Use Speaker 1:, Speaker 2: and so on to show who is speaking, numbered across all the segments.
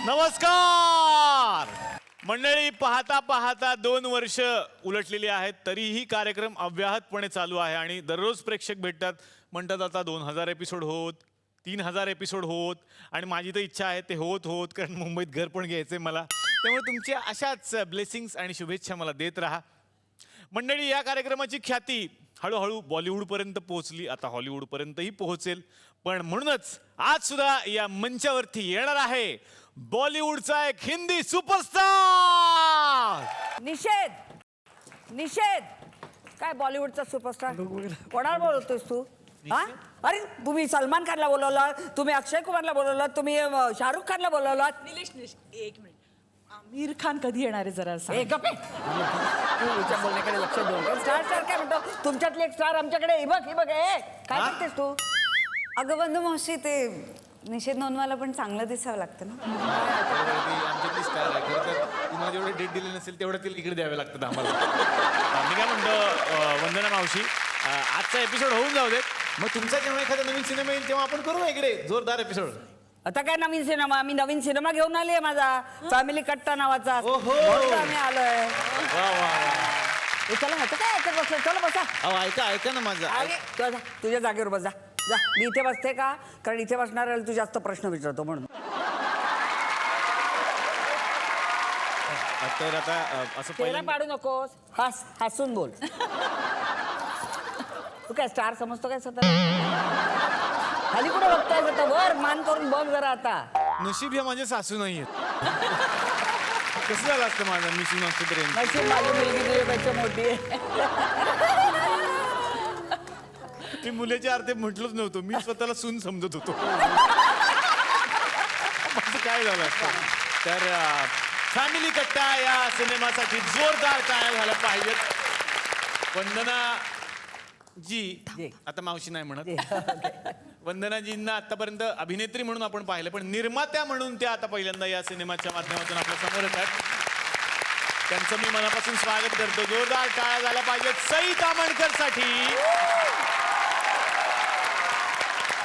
Speaker 1: नमस्कार मंडळी. पाहता पाहता 2 वर्ष उलटलेली आहेत तरीही कार्यक्रम अव्याहतपणे चालू आहे आणि दररोज प्रेक्षक भेटतात. म्हणतात आता 2000 एपिसोड होत, 3000 एपिसोड होत आणि माझी तर इच्छा आहे ते होत होत, कारण मुंबईत घर पण घ्यायचंय मला. त्यामुळे तुमच्या अशाच ब्लेसिंग्स आणि शुभेच्छा मला देत राहा. मंडळी, या कार्यक्रमाची ख्याती हळूहळू बॉलिवूडपर्यंत पोहोचली, आता हॉलिवूडपर्यंतही पोहोचेल. पण म्हणूनच आज सुद्धा या मंचावरती येणार आहे बॉलिवूडचा एक हिंदी सुपरस्टार.
Speaker 2: निषेध काय बॉलिवूडचा सुपरस्टार कोणाला बोलतोस तू? हा, अरे तुम्ही सलमान खानला बोलवलं, तुम्ही अक्षय कुमारला बोलवलं, तुम्ही शाहरुख खानला बोलवलं.
Speaker 3: निलेश एक मिनिट, आमिर खान कधी येणार आहे जरा सांग.
Speaker 2: तू हिच्या बोलण्याकडे लक्ष देऊ. स्टार काय म्हणतो? तुमच्यातले एक स्टार आमच्याकडे. हे बघ काय करतेस तू?
Speaker 4: अगं बंधू मावशी, ते निषेध नोंदवायला पण चांगलं दिसावं लागतं ना.
Speaker 1: आमच्यातली स्टार आहे. खरं तर तुम्हाला जेवढे डेट दिले नसेल तेवढं तिला इकडे द्यावे लागतात आम्हाला. मी काय म्हणतो, वंदना मावशी, आजचा एपिसोड होऊन जाऊ देत. मग तुमचा जेव्हा एखादा नवीन सिनेमा येईल तेव्हा आपण करू ना इकडे जोरदार एपिसोड.
Speaker 2: आता काय नवीन सिनेमा? मी नवीन सिनेमा घेऊन आली आहे माझा, फॅमिली कट्टा नावाचा.
Speaker 1: ओहो.
Speaker 2: आम्ही आलोय.
Speaker 1: वा वा.
Speaker 2: चला आता काय ऐकत बसलं? चला बसा.
Speaker 1: अहो ऐका ना माझं.
Speaker 2: अरे तुझ्या जागेवर बस. जा. मी इथे बसते का? कारण इथे बसणाऱ्याला तू जास्त प्रश्न विचारतो म्हणून.
Speaker 1: तर आता असं
Speaker 2: चेहरा पाडू नकोस, हसून बोल. तू काय स्टार समजतो काय स्वतः? खाली कुठे बघताय आता? वर मान करून बघ जरा आता.
Speaker 1: नशीब हे माझे सासू नाही आहेत. कसं झालं असतं माझं मिशन नसतं
Speaker 2: नशीब माझी मुलगी तुझ्यापेक्षा मोठी आहे.
Speaker 1: मी मुलीच्या अर्थे म्हटलंच नव्हतं, मी स्वतःला सून समजत होतो. काय झालं असतं. तर फॅमिली कट्टा या सिनेमासाठी जोरदार टाळ्या झाल्या पाहिजेत. वंदना जी, आता मावशी नाही म्हणत, वंदनाजींना आतापर्यंत अभिनेत्री म्हणून आपण पाहिलं, पण निर्मात्या म्हणून त्या आता पहिल्यांदा या सिनेमाच्या माध्यमातून आपल्या समोर येतात. त्यांचं मी मनापासून स्वागत करतो. जोरदार टाळ्या झाल्या पाहिजेत सई तामणकर साठी.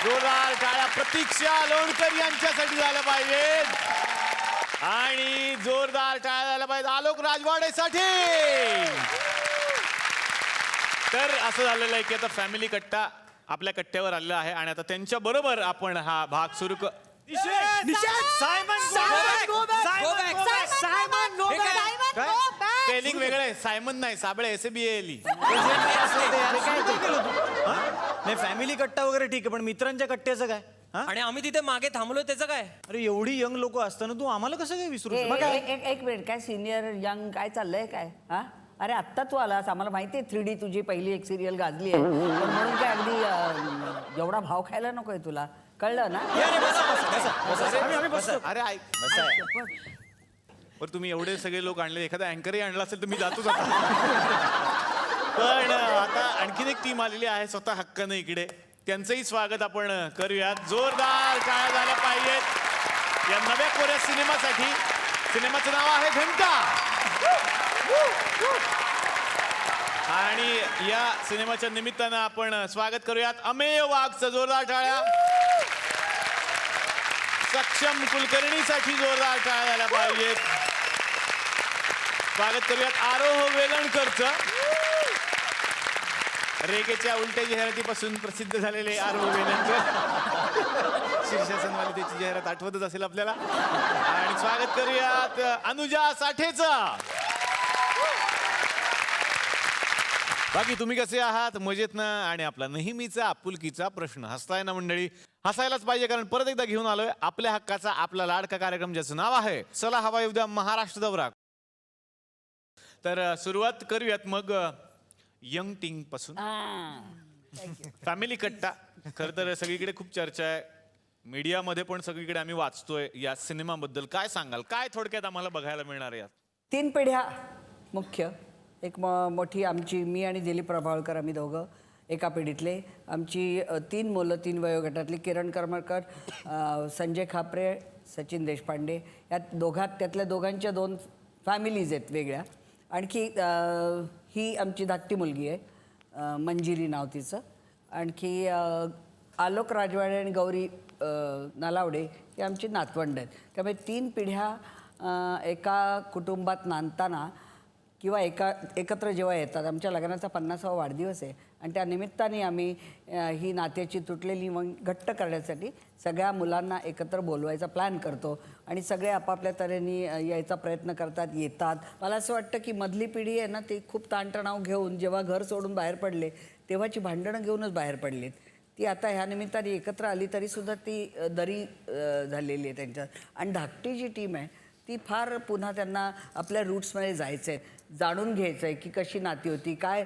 Speaker 1: जोरदार टाळ्या प्रतीक्षा लोणकर यांच्यासाठी झाल्या पाहिजेत. आणि जोरदार टाळ्या झाल्या पाहिजेत आलोक राजवाडेसाठी. तर असं झालेलं आहे की आता फॅमिली कट्टा आपल्या कट्ट्यावर आलेला आहे आणि आता त्यांच्या बरोबर आपण हा भाग सुरू स्पेलिंग वेगळं आहे. सायमन नाही, साबळे SABALE.
Speaker 5: नाही, फॅमिली कट्टा वगैरे ठीक आहे, पण मित्रांच्या कट्ट्याचं काय?
Speaker 6: आणि आम्ही तिथे मागे थांबलोय त्याचं काय?
Speaker 5: अरे एवढी यंग लोक असताना तू आम्हाला कसं काय विसरू?
Speaker 2: एक मिनिट, काय सिनियर यंग काय चाललंय काय? हा, अरे आत्ता तू आलास, आम्हाला माहिती आहे 3D तुझी पहिली एक सिरियल गाजली आहे, पण म्हणून काय अगदी एवढा भाव खायला नकोय तुला, कळलं ना?
Speaker 1: अरे ऐक, बरं तुम्ही एवढे सगळे लोक आणले, एखादा अँकरही आणला असेल तर मी जातोच आता. पण आता आणखीन एक टीम आलेली आहे स्वतः हक्कानं इकडे. त्यांचंही स्वागत आपण करूयात. जोरदार टाळ्या झाल्या पाहिजेत या नव्या कोऱ्या सिनेमासाठी. सिनेमाचं नाव आहे घंटा. आणि या सिनेमाच्या निमित्तानं आपण स्वागत करूयात अमेय वाघचं. जोरदार टाळ्या. सक्षम कुलकर्णीसाठी जोरदार टाळ्या झाल्या पाहिजेत. स्वागत करूयात आरोह वेलणकरचं. रेगेच्या उलट्या जाहिरातीपासून प्रसिद्ध झालेले आरोह वेलणकर. शीर्षासनवाली त्याची जाहिरात आठवतच असेल आपल्याला. आणि स्वागत करूयात अनुजा साठेचं. बाकी तुम्ही कसे आहात? मजेत ना? आणि आपला नेहमीचा आपुलकीचा प्रश्न, हसताय ना मंडळी? हसायलाच पाहिजे, कारण परत एकदा घेऊन आलोय आपल्या हक्काचा आपला लाडका कार्यक्रम, ज्याचं नाव आहे चला हवा येऊ द्या महाराष्ट्र दौरा. तर सुरुवात करूयात मग यंग टीम पासून. फॅमिली कट्टा खरं तर सगळीकडे खूप चर्चा आहे, मीडियामध्ये पण सगळीकडे आम्ही वाचतोय या सिनेमाबद्दल. काय सांगाल? काय थोडक्यात आम्हाला बघायला मिळणार आहे?
Speaker 2: 3 पिढ्या मुख्य. एक मोठी आमची, मी आणि दिलीप प्रभावळकर, आम्ही दोघं एका पिढीतले. आमची 3 मुलं 3 वयोगटातली, किरण करमरकर, संजय खापरे, सचिन देशपांडे. त्यातल्या दोघांच्या 2 फॅमिलीज आहेत वेगळ्या. आणखी ही आमची धाकटी मुलगी आहे, मंजिरी नाव तिचं. आणखी आलोक राजवाडे आणि गौरी नलावडे ती आमची नातवंड आहेत. त्यामुळे 3 पिढ्या एका कुटुंबात नांदताना किंवा एकत्र जेव्हा येतात, आमच्या लग्नाचा 50वा वाढदिवस आहे आणि त्या निमित्ताने आम्ही ही नात्याची तुटलेली मग घट्ट करण्यासाठी सगळ्या मुलांना एकत्र बोलवायचा प्लॅन करतो आणि सगळे आपापल्या तऱ्हेने यायचा प्रयत्न करतात, येतात. मला असं वाटतं की मधली पिढी आहे ना, ती खूप ताणतणाव घेऊन जेव्हा घर सोडून बाहेर पडले तेव्हाची भांडणं घेऊनच बाहेर पडलीत. ती आता ह्या निमित्ताने एकत्र आली तरीसुद्धा ती दरी झालेली आहे त्यांच्यात. आणि धाकटी जी टीम आहे ती फार पुन्हा त्यांना आपल्या रूट्समध्ये जायचं आहे, जाणून घ्यायचं आहे की कशी नाती होती, काय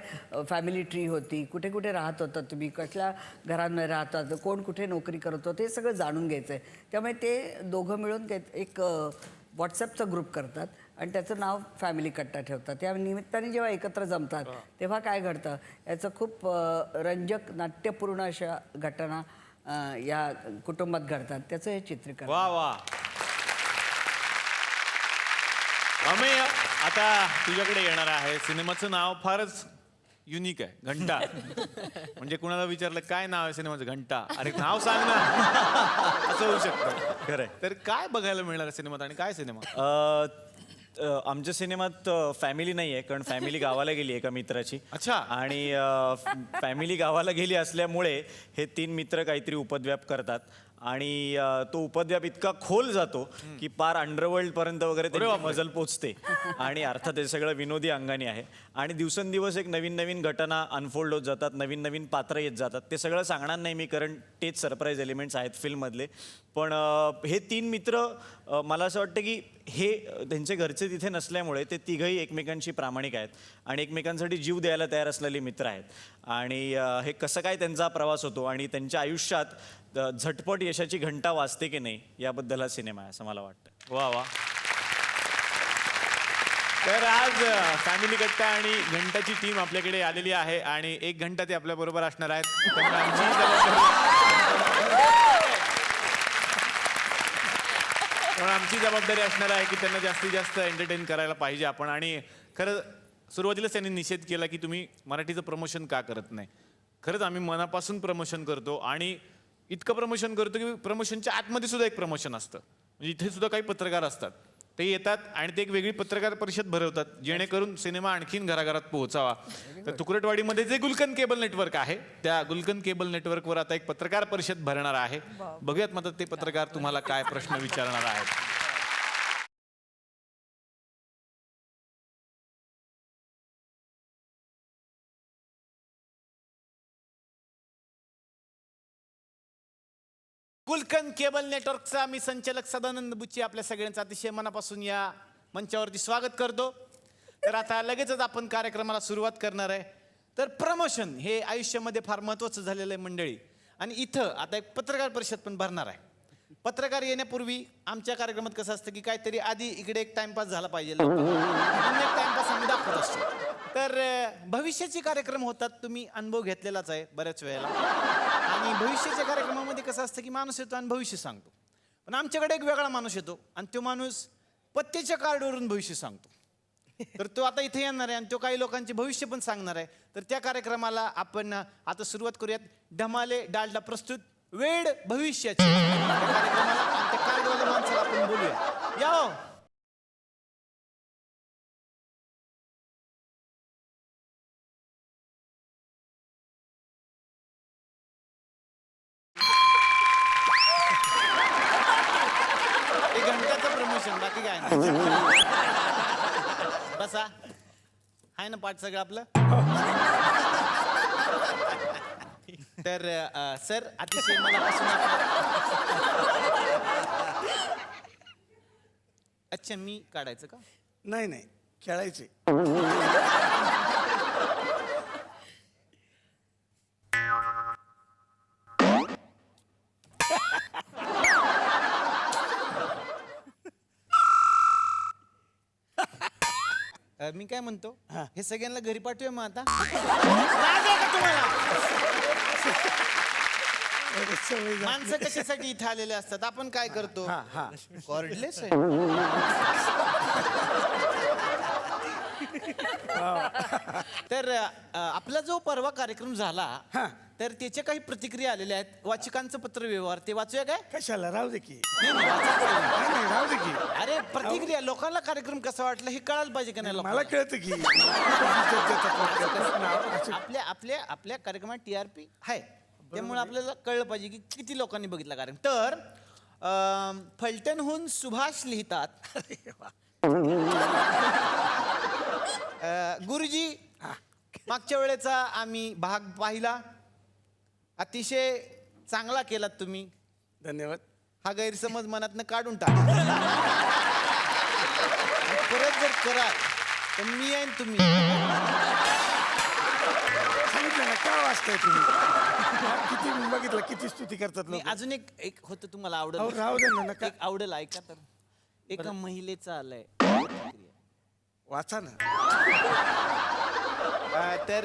Speaker 2: फॅमिली ट्री होती, कुठे कुठे राहत होता तुम्ही, कसल्या घरांमध्ये राहतात, कोण कुठे नोकरी करत होतं, हे सगळं जाणून घ्यायचं आहे. त्यामुळे ते दोघं मिळून एक व्हॉट्सॲपचा ग्रुप करतात आणि त्याचं नाव फॅमिली कट्टा ठेवतात. त्या निमित्ताने जेव्हा एकत्र जमतात तेव्हा काय घडतं याचं खूप रंजक नाट्यपूर्ण अशा घटना या कुटुंबात घडतात. त्याचं हे चित्रीकरण.
Speaker 1: वा वा. अमेय, आता तुझ्याकडे येणार आहे. सिनेमाचं नाव फारच युनिक आहे, घंटा. म्हणजे कुणाला विचारलं काय नाव आहे सिनेमाचं, घंटा. अरे नाव सांग ना. असं होऊ शकतं.
Speaker 5: खरंय.
Speaker 1: तर काय बघायला मिळणार आहे सिनेमात आणि काय सिनेमा?
Speaker 5: आमच्या सिनेमात फॅमिली नाही आहे, कारण फॅमिली गावाला गेली एका मित्राची.
Speaker 1: अच्छा.
Speaker 5: आणि फॅमिली गावाला गेली असल्यामुळे हे 3 मित्र काहीतरी उपद्व्याप करतात आणि तो उपद्व्याप इतका खोल जातो की पार अंडरवर्ल्ड पर्यंत वगैरे त्यांची मजल पोचते. आणि अर्थात हे सगळं विनोदी अंगाने आहे आणि दिवसेंदिवस एक नवीन नवीन घटना अनफोल्ड होत जातात, नवीन नवीन पात्र येत जातात. ते सगळं सांगणार नाही मी, कारण तेच सरप्राईज एलिमेंट्स आहेत फिल्ममधले. पण हे 3 मित्र मला असं वाटतं की हे त्यांचे घरचे तिथे नसल्यामुळे ते तिघही एकमेकांशी प्रामाणिक आहेत आणि एकमेकांसाठी जीव द्यायला तयार असलेले मित्र आहेत. आणि हे कसं काय त्यांचा प्रवास होतो आणि त्यांच्या आयुष्यात झटपट यशाची घंटा वाजते की नाही याबद्दल हा सिनेमा आहे असं मला वाटतं.
Speaker 1: वा वा. तर आज फॅमिली कट्टा आणि घंटाची टीम आपल्याकडे आलेली आहे आणि 1 घंटा ते आपल्या बरोबर असणार आहेत. त्यामुळे आमची जबाबदारी असणार आहे की त्यांना जास्तीत जास्त एंटरटेन करायला पाहिजे आपण. आणि खरं सुरुवातीलाच त्यांनी निषेध केला की तुम्ही मराठीचं प्रमोशन का करत नाही. खरंच आम्ही मनापासून प्रमोशन करतो आणि इतकं प्रमोशन करतो की प्रमोशनच्या आतमध्ये सुद्धा एक प्रमोशन असतं. म्हणजे इथे सुद्धा काही पत्रकार असतात, ते येतात आणि ते एक वेगळी पत्रकार परिषद भरवतात जेणेकरून सिनेमा आणखीन घराघरात पोहोचावा. तर तुकरटवाडीमध्ये जे गुलकंद केबल नेटवर्क आहे त्या गुलकंद केबल नेटवर्कवर आता एक पत्रकार परिषद भरणार आहे. बघूयात मात्र ते पत्रकार तुम्हाला काय प्रश्न विचारणार आहेत. गुलकंद केबल नेटवर्कचा मी संचालक सदानंद बुच्ची आपल्या सगळ्यांचं अतिशय मनापासून या मंचावरती स्वागत करतो. तर आता लगेचच आपण कार्यक्रमाला सुरुवात करणार आहे. तर प्रमोशन हे आयुष्यामध्ये फार महत्त्वाचं झालेलं आहे मंडळी. आणि इथं आता एक पत्रकार परिषद पण भरणार आहे. पत्रकार येण्यापूर्वी आमच्या कार्यक्रमात कसं असतं की काहीतरी आधी इकडे एक टाइमपास झाला पाहिजे, टाइमपास आम्ही दाखवत असतो. तर भविष्याचे कार्यक्रम होतात, तुम्ही अनुभव घेतलेलाच आहे बऱ्याच वेळेला. आणि भविष्याच्या कार्यक्रमामध्ये कसं असतं की माणूस येतो आणि भविष्य सांगतो. पण आमच्याकडे एक वेगळा माणूस येतो आणि तो माणूस पत्त्याच्या कार्डवरून भविष्य सांगतो. तर तो आता इथे येणार आहे आणि तो काही लोकांचे भविष्य पण सांगणार आहे. तर त्या कार्यक्रमाला आपण आता सुरुवात करूयात. धमाले डालडा प्रस्तुत वेड भविष्याची कार्यक्रमाला आणि त्या कार्डवाल्या माणसाला आपण बोलूया. या हो. घंट्याचं प्रमोशन बाकी काय नाही. बसा. आहे ना पाठ सगळं आपलं. तर सर अतिशय मनापासून अच्छा मी काढायचं का?
Speaker 7: नाही नाही खेळायचे.
Speaker 1: मी काय म्हणतो, हे सगळ्यांना घरी पाठवूया मग आता. लाज आहे का तुम्हाला? माणसं कशासाठी इथे आलेले असतात, आपण काय करतो कॉर्डलेस आहे.
Speaker 8: तर आपला जो परवा कार्यक्रम झाला
Speaker 7: हा.
Speaker 8: तर त्याच्या काही प्रतिक्रिया आलेल्या आहेत वाचकांचं पत्र व्यवहार ते वाचूया काय
Speaker 7: कशाला राहू दे की
Speaker 8: नाही, नाही, वाचा पहिले.
Speaker 7: नाही नाही राहू दे की
Speaker 8: अरे प्रतिक्रिया लोकांना कार्यक्रम कसा वाटला हे कळायला पाहिजे का नाही
Speaker 7: मला
Speaker 8: लोकांना?
Speaker 7: कळतं की
Speaker 8: आपल्या आपल्या आपल्या कार्यक्रमात TRP आहे त्यामुळे आपल्याला कळलं पाहिजे की किती लोकांनी बघितला कार्यक्रम. तर फलटणहून सुभाष लिहितात गुरुजी मागच्या वेळेचा आम्ही भाग पाहिला अतिशय चांगला केलात तुम्ही.
Speaker 7: धन्यवाद.
Speaker 8: हा गैरसमज मनातनं काढून टाक. परत जर करा तर मी आहे न तुम्ही.
Speaker 7: सांगितलं ना का वाचताय तुम्ही किती बघितलं किती स्तुती करतात
Speaker 8: मी
Speaker 7: लोक.
Speaker 8: अजून एक होतं तुम्हाला
Speaker 7: अहो,
Speaker 8: आवडेल
Speaker 7: राहू दे ना नका
Speaker 8: एक आवडेल ऐका तर एका महिलेचं आलंय
Speaker 7: वाचा ना.
Speaker 8: तर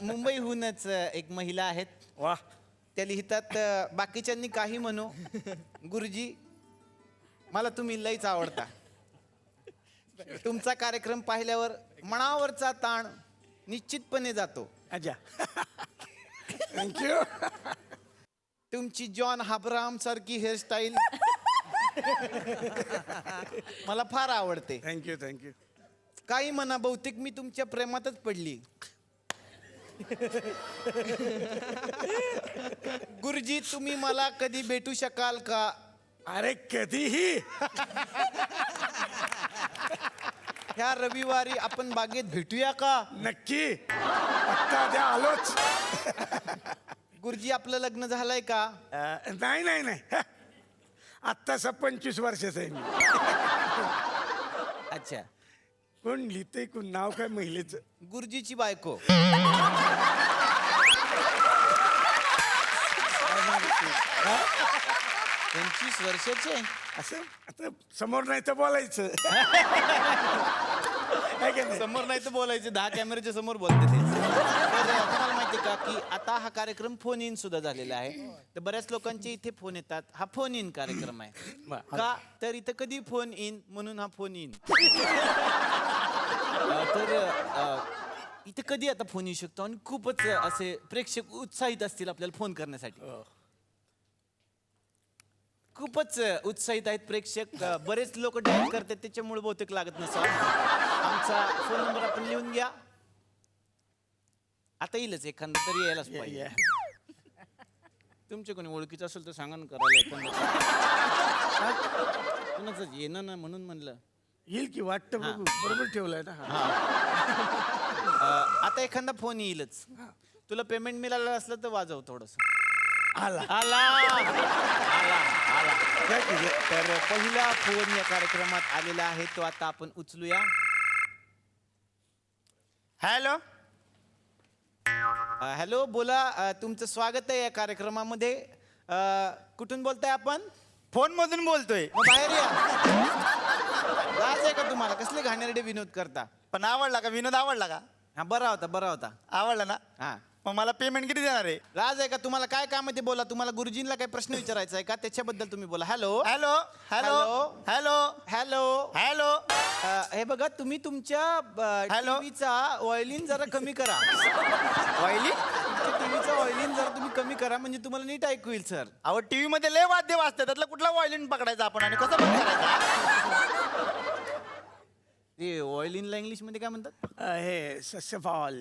Speaker 8: मुंबईहूनच एक महिला आहेत
Speaker 7: वा
Speaker 8: त्या लिहितात बाकीच्यांनी काही म्हणू गुरुजी मला तुम्ही लईच आवडता. तुमचा कार्यक्रम पाहिल्यावर मनावरचा ताण निश्चितपणे जातो.
Speaker 7: अच्छा थँक्यू.
Speaker 8: तुमची जॉन हाब्राम सारखी हेअरस्टाईल मला फार आवडते.
Speaker 7: Thank you thank you.
Speaker 8: काही म्हणा बहुतेक मी तुमच्या प्रेमातच पडली. गुरुजी तुम्ही मला कधी भेटू शकाल का?
Speaker 7: अरे कधीही.
Speaker 8: ह्या रविवारी आपण बागेत भेटूया का?
Speaker 7: नक्की आत्ता द्या आलोच.
Speaker 8: गुरुजी आपलं लग्न झालंय का?
Speaker 7: नाही नाही नाही आत्ताचा 25 वर्षाचा आहे मी.
Speaker 8: अच्छा
Speaker 7: कोण लिहिते कोण नाव काय महिलेचं?
Speaker 8: गुरुजीची बायको.
Speaker 7: हा?
Speaker 8: 25 वर्षाचे.
Speaker 7: असं आता समोर नाही तर बोलायचं. है की नाही?
Speaker 8: समोर नाही तर बोलायचे 10 कॅमेऱ्याच्या समोर बोलते ते. तर तुम्हाला माहिती का की आता हा कार्यक्रम फोन इन सुद्धा झालेला आहे. तर बऱ्याच लोकांचे इथे फोन येतात. हा फोन इन कार्यक्रम आहे का तर इथं कधी फोन इन म्हणून हा फोन इन. तर इथे कधी आता फोन येऊ शकतो आणि खूपच असे प्रेक्षक उत्साहित असतील आपल्याला फोन करण्यासाठी. खूपच उत्साहित आहेत प्रेक्षक. बरेच लोक डायल करतात त्याच्यामुळे बहुतेक लागत नसावं. आमचा फोन नंबर आपण लिहून घ्या. आता येईलच एखादा तरी यायलाच पाहिजे. तुमचे कोणी ओळखीचं असेल तर सांगा ना करायला एखादं. कोणाचं येणं ना म्हणून म्हणलं.
Speaker 7: येईल की वाटतं बघू. बरोबर ठेवलंय ना. हा.
Speaker 8: आता एखादा फोन येईलच. तुला पेमेंट मिळालं असलं तर वाजव थोडस.
Speaker 7: आला
Speaker 8: आला आला आला. तर पहिला फोन या कार्यक्रमात आलेला आहे तो आता आपण उचलूया.
Speaker 5: हॅलो.
Speaker 8: हॅलो बोला. तुमचं स्वागत आहे या कार्यक्रमामध्ये. कुठून बोलताय आपण?
Speaker 5: फोन मधून बोलतोय.
Speaker 8: मग बाहेर या. लाज आहे का तुम्हाला? कसले घाणेरडे विनोद करता?
Speaker 5: पण आवडला का विनोद? आवडला का?
Speaker 8: हा बरा होता बरा होता.
Speaker 5: आवडला ना?
Speaker 8: हा
Speaker 5: मग मला पेमेंट किती देणार आहे?
Speaker 8: लाज आहे का तुम्हाला? काय काम आहे ते बोला. तुम्हाला गुरुजींना काय प्रश्न विचारायचा आहे का त्याच्याबद्दल तुम्ही बोला. Hello
Speaker 5: hello hello hello
Speaker 8: hello.
Speaker 5: Hello.
Speaker 8: हे बघा तुम्ही तुमच्या
Speaker 5: हॅलो.
Speaker 8: टीव्हीचा ऑइलिन जरा कमी करा.
Speaker 5: वाहिली.
Speaker 8: तुमच्या टीव्हीचा ऑइलिन जरा तुम्ही कमी करा म्हणजे तुम्हाला नीट ऐकू येईल सर.
Speaker 5: अहो टीव्ही मध्ये लय वाद्य वाजतात त्यातला कुठला वायलिन पकडायचा आपण आणि कसं बंद करायचा?
Speaker 8: ते ऑइलिनला इंग्लिश मध्ये काय म्हणतात?
Speaker 7: हे सस्यफॉल.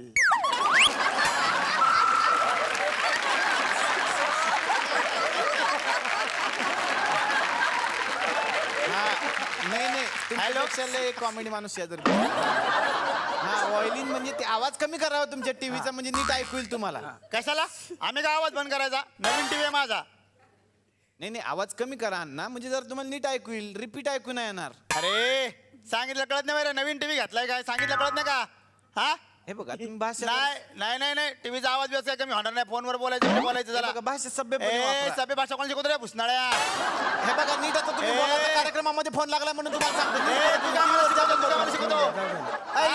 Speaker 8: नाही नाही तुमच्यापेक्षा लय कॉमेडी माणूस शेजारी. हा ऑइलिन म्हणजे ते आवाज कमी करावा तुमच्या टीव्हीचा म्हणजे नीट ऐकू येईल तुम्हाला.
Speaker 5: कशाला? आम्ही काय आवाज बंद करायचा? नवीन टीव्ही आहे माझा.
Speaker 8: नाही नाही आवाज कमी करा ना म्हणजे जर तुम्हाला नीट ऐकू येईल. रिपीट ऐकू नाही येणार.
Speaker 5: अरे सांगितलं कळत नाही बरं. नवीन टीव्ही घेतलाय काय सांगितलं कळत नाही का? हा
Speaker 8: हे बघा तुम्ही भाषा
Speaker 5: नाही नाही नाही नाही टीव्हीचा आवाज बिवाज काय कमी होणार नाही. फोनवर बोलायचं म्हणजे बोलायचं
Speaker 8: हे
Speaker 5: जरा.
Speaker 8: बघा भाषा सभ्य
Speaker 5: सभ्य भाषा कोण शिकवतो रे भुसनाळ्या?
Speaker 8: हे बघा नीट आता तुम्ही बोला. त्या कार्यक्रमामध्ये फोन लागला म्हणून तुम्हाला सांगतो.
Speaker 5: तू काय मला शिकवतो? तू काय मला शिकवतो?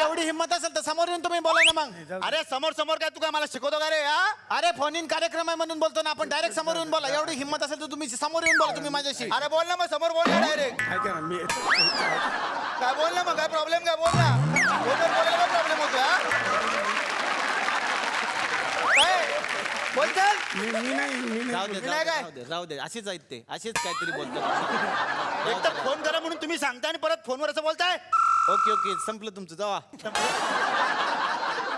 Speaker 8: एवढी हिंमत असेल तर समोर येऊन तुम्ही बोला ना मग.
Speaker 5: अरे समोर समोर काय तू काय मला शिकवतो का रे? हा
Speaker 8: अरे फोन इन कार्यक्रम आहे म्हणून बोलतो ना आपण. डायरेक्ट समोर येऊन बोला. एवढी हिंमत असेल तर तुम्ही समोर येऊन बोला तुम्ही माझ्याशी.
Speaker 5: अरे बोल ना मग समोर बोल ना डायरेक्ट.
Speaker 7: ऐका ना मी
Speaker 5: काय बोल ना मग काय प्रॉब्लेम काय बोल ना.
Speaker 8: प्रॉब्लेम होतो हा? काय? बोलताल?
Speaker 7: मी नाही
Speaker 8: राहू दे, राहू दे. असेच आहेत ते, असेच काहीतरी बोलतात.
Speaker 9: एकतर फोन करा म्हणून तुम्ही सांगताय आणि परत फोनवर असं बोलताय.
Speaker 8: ओके संपलं तुमचं, जावा.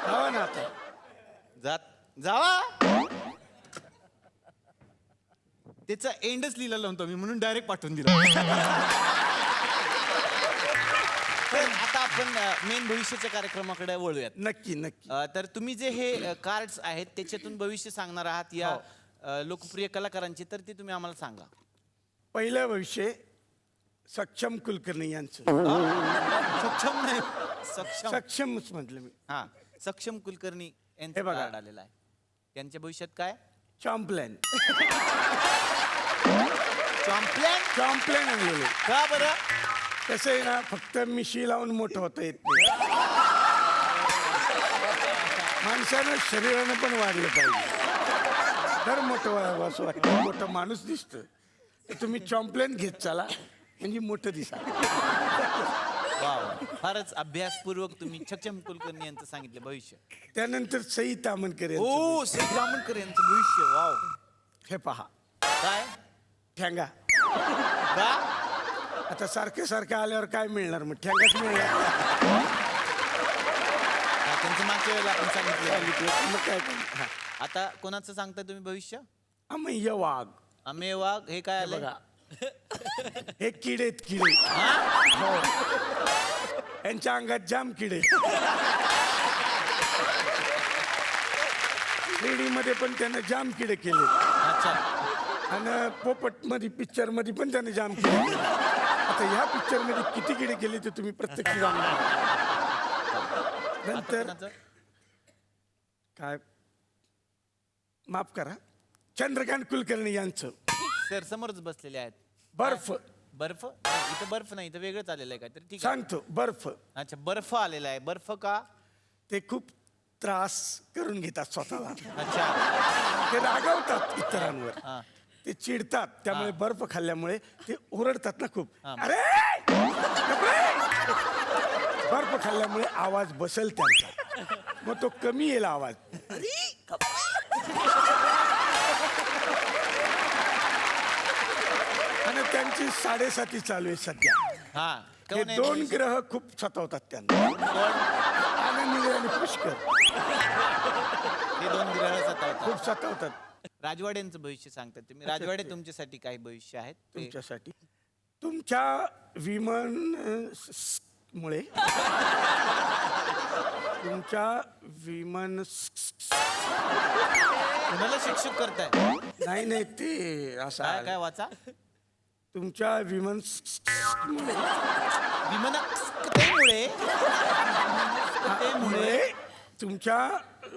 Speaker 7: हो ना आता
Speaker 8: जावा. त्याचा एंडच लिहिला नव्हता मी, म्हणून डायरेक्ट पाठवून दिला. तर आता आपण मेन भविष्याच्या कार्यक्रमाकडे वळूयात.
Speaker 7: नक्की नक्की.
Speaker 8: तर तुम्ही जे हे कार्ड्स आहेत त्याच्यातून भविष्य सांगणार आहात या लोकप्रिय कलाकारांची, तर ते तुम्ही आम्हाला सांगा.
Speaker 7: पहिलं भविष्य सक्षम कुलकर्णी यांचं.
Speaker 8: सक्षम नाही, सक्षम.
Speaker 7: सक्षमच म्हटलं मी.
Speaker 8: हा, सक्षम कुलकर्णी यांचं
Speaker 7: हे बघा.
Speaker 8: कार्ड आलेलं आहे. त्यांच्या भविष्यात काय?
Speaker 7: चॉम्प्लॅन
Speaker 8: चॉम्प्लॅन
Speaker 7: आणलेलं.
Speaker 8: का बरं?
Speaker 7: कसं आहे ना, फक्त मिशी लावून मोठं होता येत नाही. माणसानं शरीरानं पण वाढलं पाहिजे. तर मोठं व्हावं असं वाटतं, मोठं माणूस दिसतं. तर तुम्ही चॉम्प्लॅन घेत चाला, म्हणजे मोठं दिसा.
Speaker 8: वाव, फारच अभ्यासपूर्वक तुम्ही सक्षम कुलकर्णी यांचं सांगितलं भविष्य.
Speaker 7: त्यानंतर सई तामणकर यांचं
Speaker 8: ओ, श्रीरामणकर यांचं भविष्य. वाव,
Speaker 7: हे पहा.
Speaker 8: काय?
Speaker 7: ठेंगा.
Speaker 8: का?
Speaker 7: आता सारखं आल्यावर काय मिळणार, मग ठेंगाच मिळणार.
Speaker 8: हा, त्यांचं मागच्या वेळेला आपण सांगितलं.
Speaker 7: मग काय करणार?
Speaker 8: हा, आता कोणाचं सांगताय तुम्ही भविष्य?
Speaker 7: अमेय वाघ.
Speaker 8: अमेय वाघ. हे काय आलं?
Speaker 7: बघा, हे किडे हो, यांच्या अंगात जाम किडे. 3D मध्ये पण त्यानं जाम किडे केले,
Speaker 8: अच्छा.
Speaker 7: आणि पोपट मध्ये पिक्चर मध्ये पण त्याने जाम किडे केले. आता ह्या पिक्चर मध्ये किती किडे केले ते तुम्ही प्रत्यक्ष जाणणार.
Speaker 8: आता
Speaker 7: नंतर
Speaker 8: कोणाचं?
Speaker 7: काय, माफ करा, चंद्रकांत कुलकर्णी यांचं
Speaker 8: सर समोरच बसलेले आहेत.
Speaker 7: बर्फ.
Speaker 8: बर्फ नाही, इथं बर्फ नाही, इथं वेगळंच आलेलं आहे काहीतरी. ठीक आहे.
Speaker 7: सांगतो, बर्फ.
Speaker 8: अच्छा, बर्फ आलेला आहे. बर्फ का?
Speaker 7: ते खूप त्रास करून घेतात स्वतःला.
Speaker 8: अच्छा.
Speaker 7: ते रागवतात इतरांवर,
Speaker 8: हा.
Speaker 7: ते चिडतात, त्यामुळे बर्फ खाल्ल्यामुळे ते ओरडतात ना खूप.
Speaker 8: हा.
Speaker 7: अरे गप्रे! बर्फ खाल्ल्यामुळे आवाज बसेल त्यांचा, मग तो कमी येईल आवाज. आणि त्यांची 7.5 चालू आहे सध्या.
Speaker 8: हा,
Speaker 7: हे
Speaker 8: कोण आहे
Speaker 7: 2
Speaker 8: भविष्य?
Speaker 7: ग्रह खूप सतावतात त्यांना. आनंदी आणि पुष्कर
Speaker 8: हे 2 ग्रह सतावतात.
Speaker 7: खूप सतावतात
Speaker 8: राजवाड्यांचं भविष्य सांगतात तुम्ही. राजवाडे तुमच्यासाठी काही भविष्य आहेत ते?
Speaker 7: तुमच्यासाठी. तुमच्या विमान मुळे तुमच्या विमान
Speaker 8: कुणाला शिक्षक करताय?
Speaker 7: नाही ते असं
Speaker 8: काय
Speaker 7: आहे.
Speaker 8: काय वाचा?
Speaker 7: तुमच्या विमान
Speaker 8: विमानामुळे
Speaker 7: मुळे तुमच्या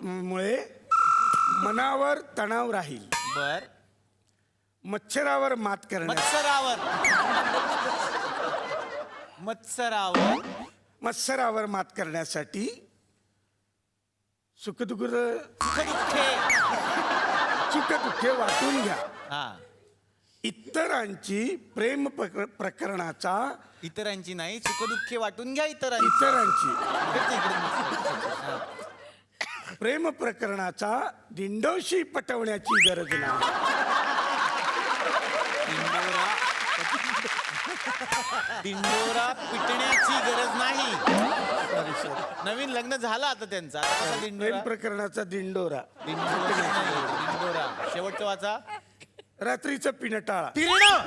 Speaker 7: मुळे मनावर तणाव राहील.
Speaker 8: बर.
Speaker 7: मच्छरावर मात करण्यास मत्सरावर मात करण्यासाठी सुखदुःखे वाटून घ्या.
Speaker 8: हा.
Speaker 7: इतरांची प्रेम प्रकरणाचा
Speaker 8: इतरांची नाही, सुखदुःखे वाटून घ्या इतरांची.
Speaker 7: प्रेम प्रकरणाचा दिंडोशी पटवण्याची गरज नाही.
Speaker 8: दिंडोरा पिटण्याची गरज नाही. नवीन लग्न झालं आता त्यांचा. आता कसा
Speaker 7: प्रेम
Speaker 8: दिंडोरा?
Speaker 7: प्रकरणाचा दिंडोरा.
Speaker 8: दिंडोरा. शेवटचं वाचा.
Speaker 7: रात्रीचं पिणं टाळा.
Speaker 8: फिरणं.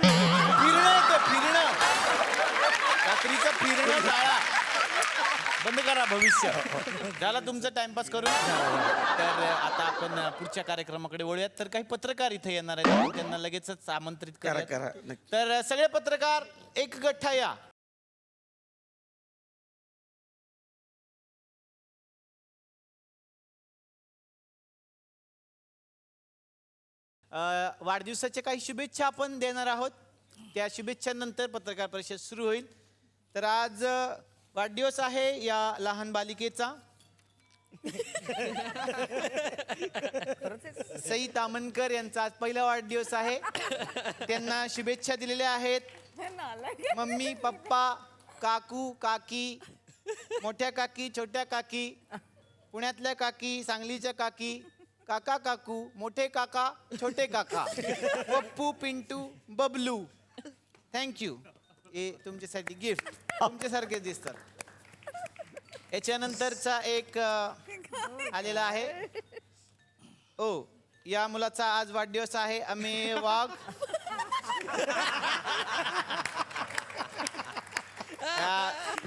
Speaker 8: रात्रीचं फिरणं टाळा. बंद करा भविष्य. झाला तुमचा टाइमपास करून. तर आता आपण पुढच्या कार्यक्रमाकडे वळूयात. तर काही पत्रकार इथे येणार आहेत, आपण त्यांना लगेचच आमंत्रित
Speaker 7: करा,
Speaker 8: करा.
Speaker 7: नक्की.
Speaker 8: तर सगळे पत्रकार एक गठ्ठा या. वाढदिवसाच्या काही शुभेच्छा आपण देणार आहोत. त्या शुभेच्छांनंतर पत्रकार परिषद सुरू होईल. तर आज वाढदिवस आहे या लहान बालिकेचा. सई तामणकर यांचा आज पहिला वाढदिवस आहे. त्यांना शुभेच्छा दिलेल्या आहेत मम्मी, पप्पा, काकू, काकी, मोठ्या काकी, छोट्या काकी, पुण्यातल्या काकी, सांगलीच्या काकी, काका काकू, मोठे काका, छोटे काका, पप्पू, पिंटू, बबलू. थँक्यू. हे तुमच्यासाठी गिफ्ट तुमच्यासारखे दिसतात. याच्यानंतरचा एक आलेला आहे. ओ, या मुलाचा आज वाढदिवस आहे. अमेय वाघ.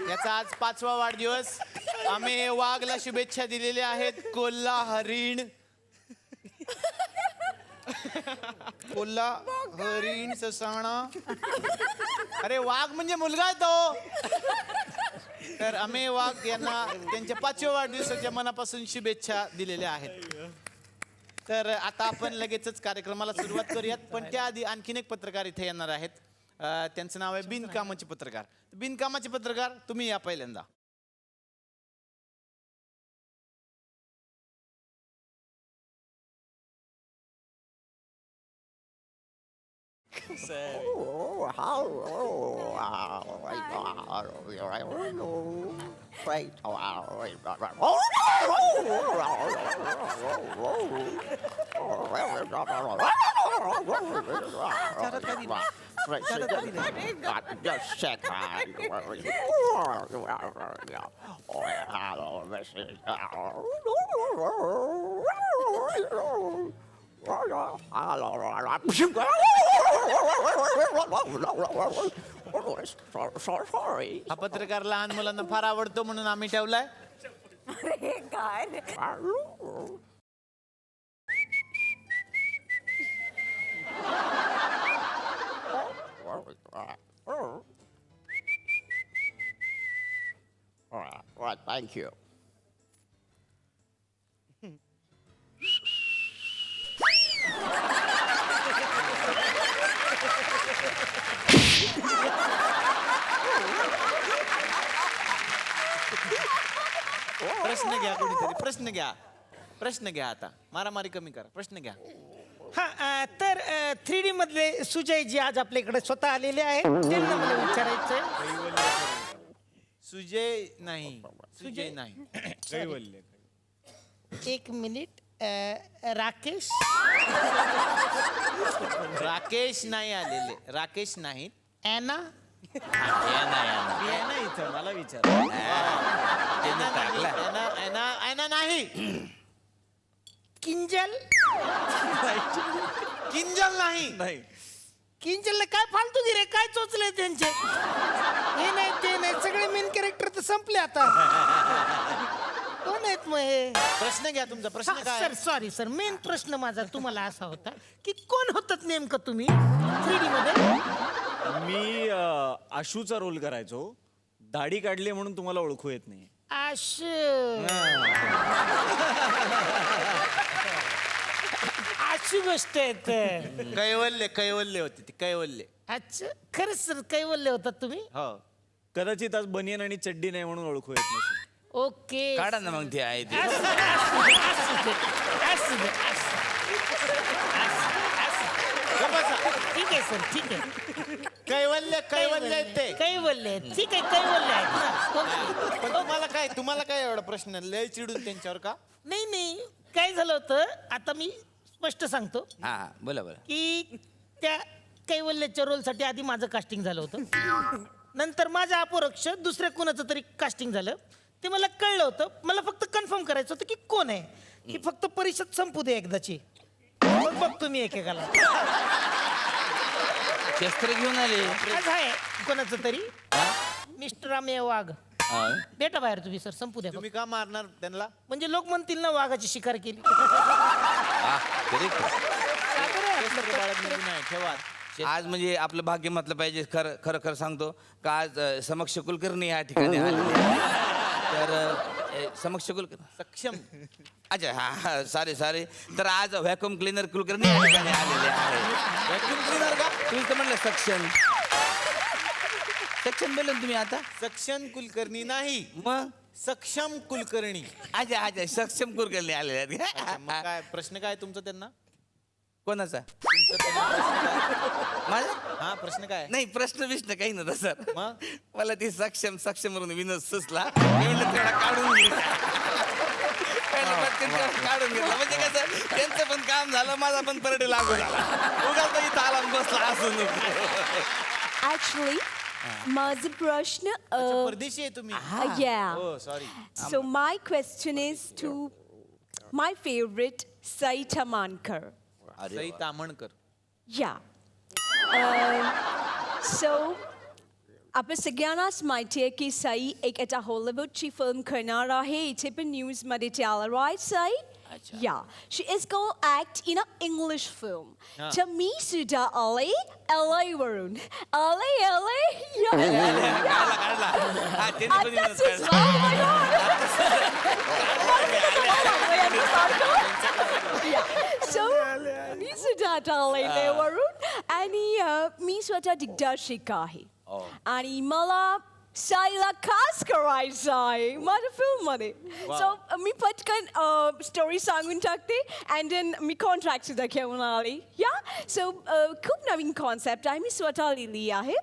Speaker 8: याचा आज 5वा वाढदिवस. अमेय वाघला शुभेच्छा दिलेल्या आहेत. कोल्हा हरिण. कोल्हा हरिण ससाणा. अरे वाघ म्हणजे मुलगा आहे तो. तर अमेय वाघ यांना त्यांच्या 5व्या वाढदिवसाच्या मनापासून शुभेच्छा दिलेल्या आहेत. तर आता आपण लगेचच कार्यक्रमाला सुरुवात करूयात. पण त्याआधी आणखीन एक पत्रकार इथे येणार आहेत. त्यांचं नाव आहे बिनकामाचे पत्रकार. बिनकामाचे पत्रकार तुम्ही या पहिल्यांदा. हा पत्रकार लहान मुलांना फार आवडतो म्हणून आम्ही ठेवलाय.
Speaker 4: अरे काय रे?
Speaker 9: Thank you.
Speaker 8: प्रश्न घ्या कोणीतरी. प्रश्न घ्या आता. मारामारी कमी करा. प्रश्न घ्या.
Speaker 10: हा तर 3D मधले सुजय जी आज आपल्याकडे स्वतः आलेले आहेत त्यांना मला विचारायचंय.
Speaker 8: सुजय नाही. सुजय नाही.
Speaker 5: कैवल्य.
Speaker 10: एक मिनिट. राकेश.
Speaker 8: राकेश नाही आलेले. राकेश नाहीत.
Speaker 10: ॲना.
Speaker 5: ये ना इथं मला विचार.
Speaker 8: ऐना नाही.
Speaker 10: किंजल.
Speaker 8: किंजल नाही.
Speaker 5: नाही.
Speaker 10: किंजलला काय फालतूगिरी रे? काय चोचले त्यांचे? हे नाही ते नाही सगळे मेन कॅरेक्टर तर संपले आता. कोण आहेत मग हे?
Speaker 8: प्रश्न घ्या तुमचा. प्रश्न काय
Speaker 10: सर सॉरी सर मेन प्रश्न माझा तुम्हाला असा होता की कोण होतात नेमकं तुम्ही 3D मध्ये?
Speaker 5: मी आशूचा रोल करायचो. दाढी काढली म्हणून तुम्हाला ओळखू येत नाही.
Speaker 10: अशी गोष्ट आहे तर.
Speaker 8: कैवल्य होती ती. कैवल्य.
Speaker 10: अच्छा खरंच सर कैवल्य होतात तुम्ही?
Speaker 8: हो.
Speaker 5: कदाचित आज बनियन आणि चड्डी नाही म्हणून ओळखू येत नसेल.
Speaker 10: ओके.
Speaker 9: काढा ना मग ते आहे ते.
Speaker 10: ठीक आहे सर ठीक आहे.
Speaker 8: कैवल्य ते.
Speaker 10: कैवल्य ठीक आहे कैवल्य आहेत
Speaker 8: पण तुम्हाला काय एवढा प्रश्न लय चिडून त्यांच्यावर का?
Speaker 10: नाही नाही काय झालं होतं आता मी स्पष्ट सांगतो
Speaker 9: हा बोला बोला.
Speaker 10: की त्या कैवल्याच्या रोलसाठी आधी माझं कास्टिंग झालं होतं. नंतर माझ्या अपरोक्ष दुसऱ्या कोणाचं तरी कास्टिंग झालं. ते मला कळलं होतं. मला फक्त कन्फर्म करायचं होतं की कोण आहे. की फक्त परिषद संपू दे एकदाची. मग बघतो मी एकेकाला.
Speaker 9: शस्त्र घेऊन आले.
Speaker 10: आज आहे कोणाचं तरी. मिस्टर अमेय वाघ. भेटा बाहेर तुम्ही सर संपू द्या.
Speaker 8: तुम्ही का मारणार त्यांना?
Speaker 10: म्हणजे लोक म्हणतील ना वाघाची शिकार केली.
Speaker 8: नाही ठेवा.
Speaker 9: आज म्हणजे आपलं भाग्य म्हटलं पाहिजे. खरं खरं खरं सांगतो का आज समक्ष कुलकर्णी या ठिकाणी आलेले आहेत. तर समक्ष कुलकर्णी
Speaker 8: सक्षम.
Speaker 9: अच्छा हा हा सारे तर आज व्हॅक्युम क्लीनर कुलकर्णी या ठिकाणी आलेले आहेत.
Speaker 8: व्हॅक्युम क्लीनर का?
Speaker 9: तुम्ही तर म्हणलं सक्षम बोलले ना तुम्ही आता.
Speaker 8: सक्षम कुलकर्णी नाही.
Speaker 9: मग
Speaker 8: सक्षम कुलकर्णी.
Speaker 9: अच्छा सक्षम कुलकर्णी आलेले आहेत.
Speaker 8: अच्छा, मग काय प्रश्न काय तुमचा त्यांना?
Speaker 9: कोणाचा माझा
Speaker 8: हा प्रश्न काय
Speaker 9: नाही प्रश्न काही नव्हता सर
Speaker 8: मग?
Speaker 9: मला ती सक्षम वरून विनोद सुचला मी म्हणलं तेवढा काढून घेतला पटकन काढून घेतला म्हणजे कसं त्यांचं पण काम झालं माझा पण परडे लागू झाला उगाच इथं आला आणि बसला असून
Speaker 3: ऍक्च्युली माझा प्रश्न
Speaker 8: परदेशी आहे तुम्ही हो sorry
Speaker 3: So my question is to my favorite Sai Tamankar.
Speaker 8: Sai Tamhankar
Speaker 3: Yeah. So आपल्या सगळ्यांनाच माहिती आहे की साई एक आता हॉलिवूडची फिल्म करणार आहे इथे पण न्यूजमध्ये ते आलं राईट साई या she is go act in a English film तर मी सुद्धा आले LA वरून LA
Speaker 9: काढला हा त्यांनी पण विनोद काढला.
Speaker 3: So मी सुद्धा आता LA वरून आणि मी स्वतः दिग्दर्शिका आहे आणि मला साईला खास करायचं आहे माझ्या फिल्ममध्ये सो मी पटकन स्टोरी सांगून टाकते अँड देन मी कॉन्ट्रॅक्ट सुद्धा घेऊन आले या सो खूप नवीन कॉन्सेप्ट आहे मी स्वतः लिहिली आहे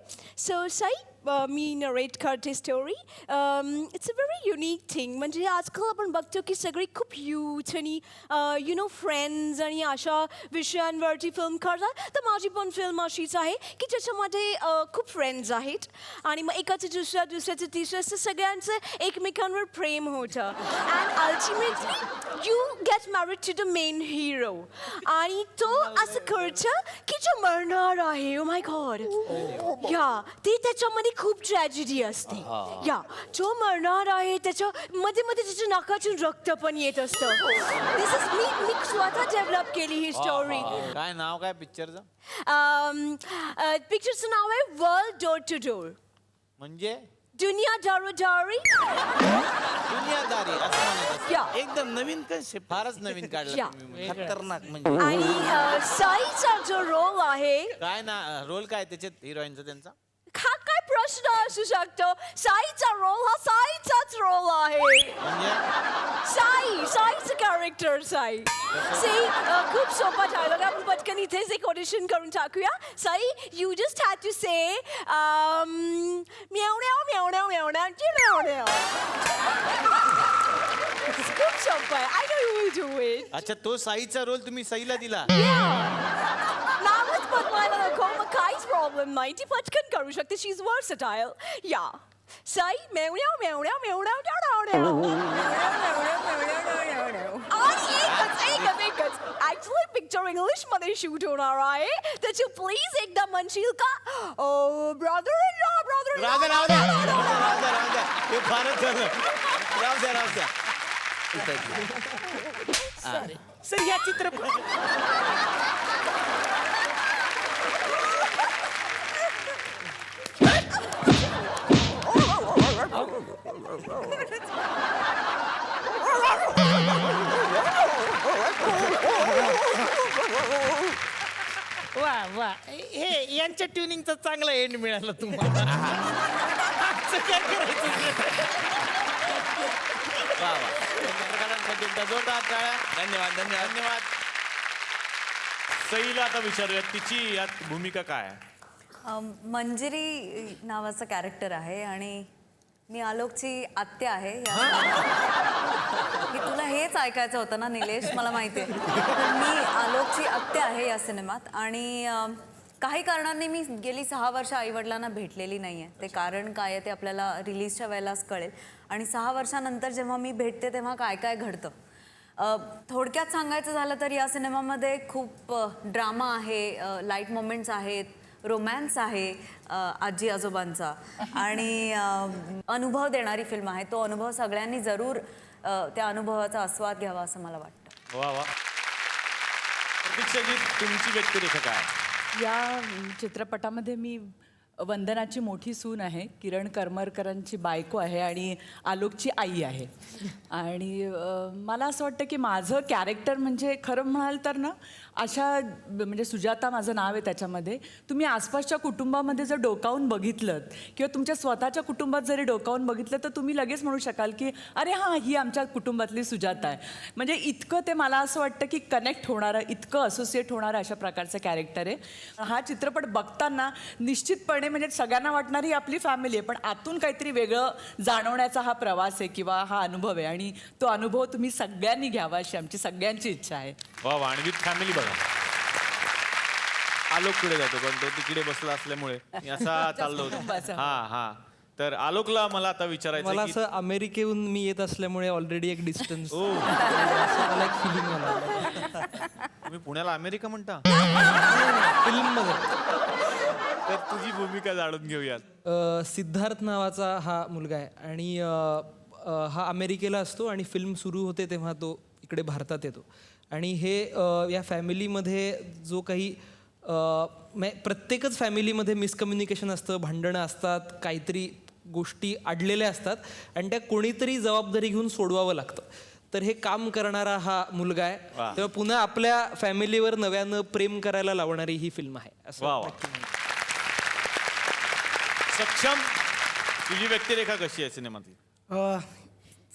Speaker 3: सो साई मी नरेट करते story it's a very unique thing म्हणजे आजकाल आपण बघतो की सगळी खूप यूथ आणि यु नो फ्रेंड्स आणि अशा विषयांवरती फिल्म करतात तर माझी पण फिल्म अशीच आहे की ज्याच्यामध्ये खूप फ्रेंड्स आहेत आणि मग एकाचं दुसऱ्याचं तिसऱ्याचं सगळ्यांचं एकमेकांवर प्रेम होतं and ultimately you get married to the main hero आणि तो असं करतं की जो मरणार आहे ओ माय गॉड या ते त्याच्यामध्ये खूप ट्रॅजेडी असते या जो मरणार आहे त्याच्या मध्ये त्याच्या नाकातून रक्त पण येत असतं दिस इज मी स्वतः डेव्हलप केली ही स्टोरी
Speaker 8: काय नाव काय पिक्चरचं
Speaker 3: पिक्चरचं नाव आहे वर्ल्ड डोर टू डोर
Speaker 8: म्हणजे
Speaker 3: दुनिया दारोदारी
Speaker 8: दुनियादारी असं म्हणत
Speaker 3: या
Speaker 8: असतं. एकदम नवीन कन्सेप्ट फारच नवीन काढला
Speaker 3: या.
Speaker 8: तुम्ही.
Speaker 9: खतरनाक म्हणजे
Speaker 3: आणि साईचा जो रोल आहे
Speaker 8: काय ना रोल काय त्याच्यात हिरोईनचा त्यांचा
Speaker 3: हा काय प्रश्न असू शकतो साईचा रोल हा साईचाच रोल आहे
Speaker 8: म्हणजे
Speaker 3: साईचं कॅरेक्टर साई खूप सोपा डायलॉग आपण पटकन इथेच एक ऑडिशन करून टाकूया Sai you just had to say म्यावण्याव म्यावण्याव म्यावण्याव खूप सोपं आहे I know you will do it
Speaker 8: अच्छा तो साईचा रोल तुम्ही साईला दिला
Speaker 3: नावच बनवायला नको मग काहीच प्रॉब्लेम नाही ती पटकन करू शकते शी इज वर्सटाईल या साई मेवण्याव मेवण्याव मेवण्याव आणि एकच ऍक्च्युअली पिक्चर इंग्लिश मध्ये शूट होणार आहे त्याची प्लीज एकदा म्हणशील का ओ ब्रदर
Speaker 8: राहू द्या राहू द्या राहू द्या हे फारच झालं राहू द्या
Speaker 10: सर या चित्रपट वा वा हे यांच्या ट्युनिंगचा चांगला एंड मिळाला तुम्हाला आजचं काय करायचं
Speaker 8: वा वा चित्रकारांसाठी एकदा जोरदार टाळ्या.
Speaker 9: धन्यवाद धन्यवाद
Speaker 8: धन्यवाद
Speaker 1: सईला आता विचारूयात तिची यात भूमिका काय आहे?
Speaker 4: मंजिरी नावाचं कॅरेक्टर आहे आणि मी आलोकची आत्या आहे की तुला हेच ऐकायचं होतं ना निलेश मला माहिती आहे मी आलोकची आत्या आहे या सिनेमात आणि काही कारणांनी मी गेली 6 वर्ष आईवडिलांना भेटलेली नाही आहे ते कारण काय आहे ते आपल्याला रिलीजच्या वेळेलाच कळेल आणि 6 वर्षानंतर जेव्हा मी भेटते तेव्हा काय काय घडतं थोडक्यात सांगायचं झालं तर या सिनेमामध्ये खूप ड्रामा आहे लाईट मोमेंट्स आहेत रोमॅन्स आहे आजी आजोबांचा आणि अनुभव देणारी फिल्म आहे तो अनुभव सगळ्यांनी जरूर त्या अनुभवाचा आस्वाद घ्यावा असं मला वाटतं
Speaker 1: वा वा प्रतीक्षाजी तुमची व्यक्तिरेखा काय आहे?
Speaker 11: या चित्रपटामध्ये मी वंदनाची मोठी सून आहे, किरण करमरकरांची बायको आहे आणि आलोकची आई आहे. आणि मला असं वाटतं की माझं कॅरेक्टर म्हणजे खरं म्हणाल तर ना, अशा म्हणजे सुजाता माझं नाव आहे त्याच्यामध्ये, तुम्ही आसपासच्या कुटुंबामध्ये जर डोकावून बघितलं किंवा तुमच्या स्वतःच्या कुटुंबात जरी डोकावून बघितलं तर तुम्ही लगेच म्हणू शकाल की अरे हां, ही आमच्या कुटुंबातली सुजाता आहे. म्हणजे इतकं ते मला असं वाटतं की कनेक्ट होणारं, इतकं असोसिएट होणारं अशा प्रकारचं कॅरेक्टर आहे. हा चित्रपट बघताना निश्चितपणे म्हणजे सगळ्यांना वाटणारी ही आपली फॅमिली आहे, पण आतून काहीतरी वेगळं जाणवण्याचा हा प्रवास आहे किंवा हा अनुभव आहे आणि तो अनुभव तुम्ही सगळ्यांनी घ्यावा अशी आमची सगळ्यांची इच्छा आहे.
Speaker 1: वा वा. आणि विथ फॅमिली बघा. आलोककडे जातो पण तो तिकडे बसला असल्यामुळे मी असा चाललो होतो.
Speaker 11: कुटुंबाचा.
Speaker 1: हा हा. तर आलोकला मला आता विचारायचं
Speaker 6: मला
Speaker 1: आहे की
Speaker 6: असं अमेरिकेहून मी येत असल्यामुळे ऑलरेडी एक डिस्टन्स मला एक फिलिंग मला
Speaker 1: तुम्ही पुण्याला अमेरिका म्हणता.
Speaker 6: फिल्म मध्ये
Speaker 1: तर तुझी भूमिका जाणून घेऊयात.
Speaker 6: सिद्धार्थ नावाचा हा मुलगा आहे आणि हा अमेरिकेला असतो आणि फिल्म सुरू होते तेव्हा तो इकडे भारतात येतो. आणि हे या फॅमिलीमध्ये जो काही प्रत्येकच फॅमिलीमध्ये मिसकम्युनिकेशन असतं, भांडणं असतात, काहीतरी गोष्टी अडलेल्या असतात आणि त्या कोणीतरी जबाबदारी घेऊन सोडवावं लागतं. तर हे काम करणारा हा मुलगा आहे. तेव्हा पुन्हा आपल्या फॅमिलीवर नव्यानं प्रेम करायला लावणारी ही फिल्म आहे असं
Speaker 1: वा वा.
Speaker 6: नक्की म्हणेन.
Speaker 1: सक्षम, तुझी व्यक्तिरेखा कशी आहे सिनेमातली?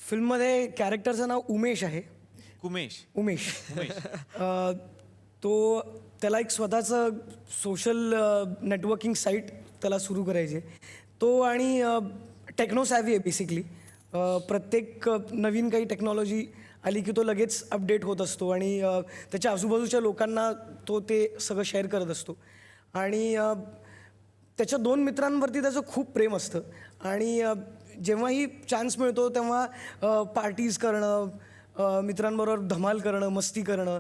Speaker 12: फिल्ममध्ये कॅरेक्टरचं नाव उमेश आहे.
Speaker 1: उमेश.
Speaker 12: उमेश तो त्याला एक स्वतःचं सोशल नेटवर्किंग साईट त्याला सुरू करायचे. तो आणि टेक्नो सॅव्ही आहे बेसिकली. प्रत्येक नवीन काही टेक्नॉलॉजी आली की तो लगेच अपडेट होत असतो आणि त्याच्या आजूबाजूच्या लोकांना तो ते सगळं शेअर करत असतो. आणि त्याच्या 2 मित्रांवरती त्याचं खूप प्रेम असतं आणि जेव्हाही चान्स मिळतो तेव्हा पार्टीज करणं, मित्रांबरोबर धमाल करणं, मस्ती करणं,